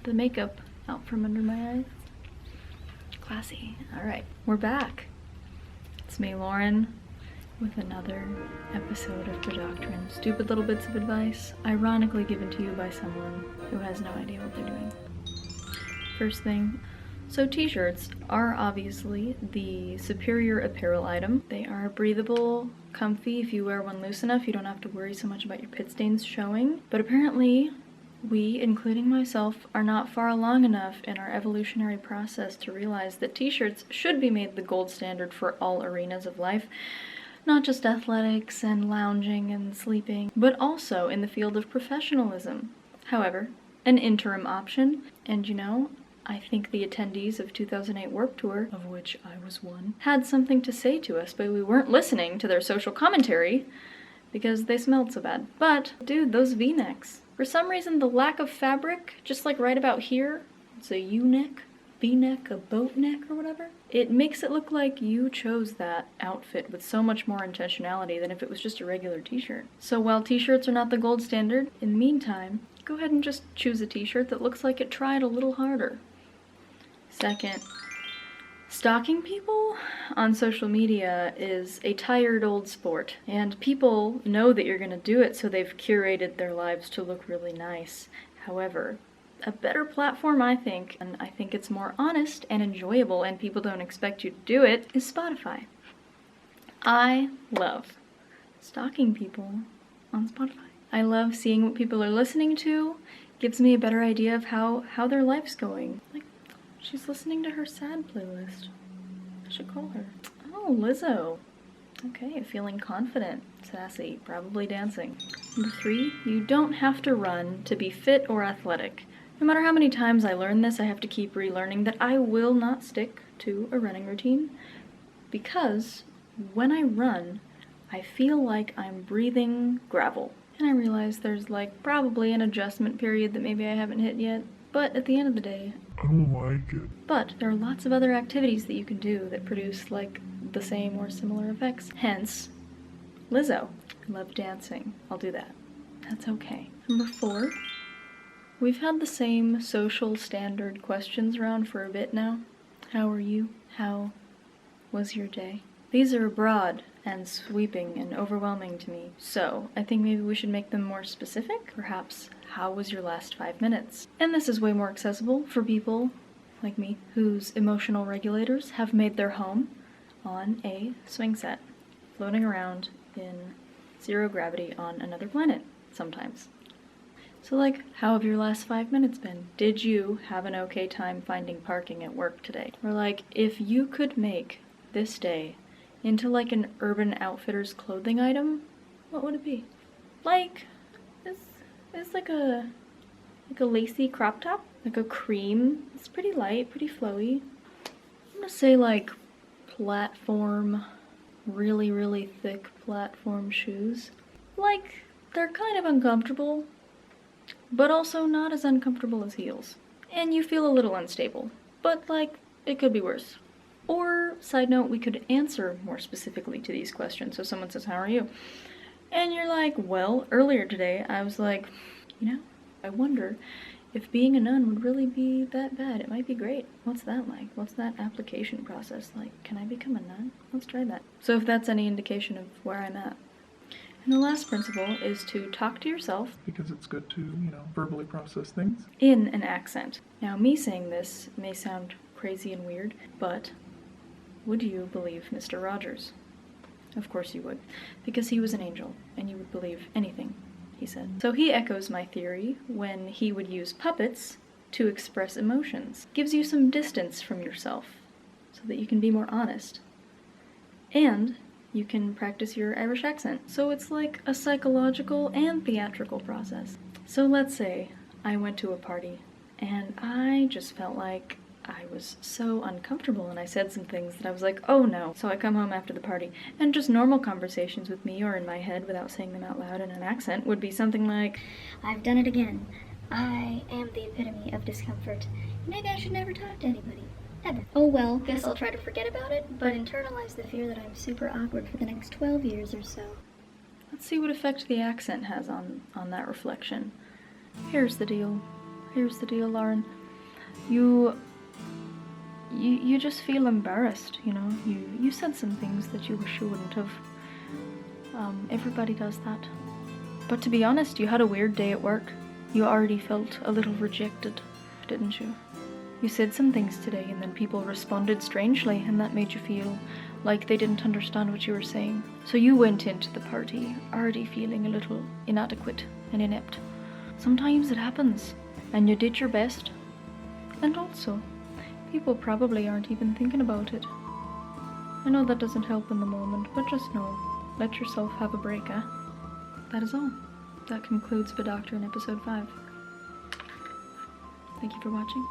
the makeup out from under my eyes. Classy. Alright, we're back. It's me, Lauren, with another episode of Bedoctrine. Stupid little bits of advice, ironically given to you by someone who has no idea what they're doing. First thing, so t-shirts are obviously the superior apparel item. They are breathable, comfy. If you wear one loose enough, you don't have to worry so much about your pit stains showing. But apparently, we, including myself, are not far along enough in our evolutionary process to realize that t-shirts should be made the gold standard for all arenas of life, not just athletics and lounging and sleeping, but also in the field of professionalism. However, an interim option, and you know, I think the attendees of 2008 Warped Tour, of which I was one, had something to say to us, but we weren't listening to their social commentary because they smelled so bad. But, dude, those V-necks. For some reason, the lack of fabric, just like right about here, it's a U-neck, V-neck, a boat neck, or whatever. It makes it look like you chose that outfit with so much more intentionality than if it was just a regular t-shirt. So while t-shirts are not the gold standard, in the meantime, go ahead and just choose a t-shirt that looks like it tried a little harder. Second, stalking people on social media is a tired old sport, and people know that you're gonna do it, so they've curated their lives to look really nice. However, a better platform, I think, and I think it's more honest and enjoyable and people don't expect you to do it, is Spotify. I love stalking people on Spotify. I love seeing what people are listening to. Gives me a better idea of how their life's going. Like, she's listening to her sad playlist. I should call her. Oh, Lizzo. Okay, feeling confident, sassy, probably dancing. Number 3, you don't have to run to be fit or athletic. No matter how many times I learn this, I have to keep relearning that I will not stick to a running routine, because when I run, I feel like I'm breathing gravel. And I realize there's like probably an adjustment period that maybe I haven't hit yet, but at the end of the day, I don't like it. But there are lots of other activities that you can do that produce like the same or similar effects. Hence, Lizzo. I love dancing. I'll do that. That's okay. Number 4, we've had the same social standard questions around for a bit now. How are you? How was your day? These are broad and sweeping and overwhelming to me, so I think maybe we should make them more specific. Perhaps, how was your last 5 minutes? And this is way more accessible for people like me whose emotional regulators have made their home on a swing set, floating around in zero gravity on another planet sometimes. So like, how have your last 5 minutes been? Did you have an okay time finding parking at work today? Or like, if you could make this day into like an Urban Outfitters clothing item, what would it be? Like, it's like a lacy crop top, like a cream. It's pretty light, pretty flowy. I'm gonna say like platform, really thick platform shoes. Like, they're kind of uncomfortable, but also not as uncomfortable as heels. And you feel a little unstable, but like, it could be worse. Or, side note, we could answer more specifically to these questions. So someone says, how are you? And you're like, well, earlier today, I was like, you know, I wonder if being a nun would really be that bad. It might be great. What's that like? What's that application process like? Can I become a nun? Let's try that. So if that's any indication of where I'm at. And the last principle is to talk to yourself. Because it's good to, verbally process things. In an accent. Now, me saying this may sound crazy and weird, but would you believe Mr. Rogers? Of course you would, because he was an angel, and you would believe anything he said. So he echoes my theory when he would use puppets to express emotions. Gives you some distance from yourself, so that you can be more honest. And you can practice your Irish accent. So it's like a psychological and theatrical process. So let's say I went to a party, and I just felt like I was so uncomfortable, and I said some things that I was like, oh no. So I come home after the party, and just normal conversations with me or in my head without saying them out loud in an accent would be something like, I've done it again. I am the epitome of discomfort. Maybe I should never talk to anybody. Ever. Oh well, guess I'll try to forget about it, but internalize the fear that I'm super awkward for the next 12 years or so. Let's see what effect the accent has on that reflection. Here's the deal. Here's the deal, Lauren. You just feel embarrassed, you know? You said some things that you wish you wouldn't have. Everybody does that. But to be honest, you had a weird day at work. You already felt a little rejected, didn't you? You said some things today and then people responded strangely, and that made you feel like they didn't understand what you were saying. So you went into the party already feeling a little inadequate and inept. Sometimes it happens, and you did your best. And also, people probably aren't even thinking about it. I know that doesn't help in the moment, but just know, let yourself have a break, eh? That is all. That concludes Bedoctrine episode 5. Thank you for watching.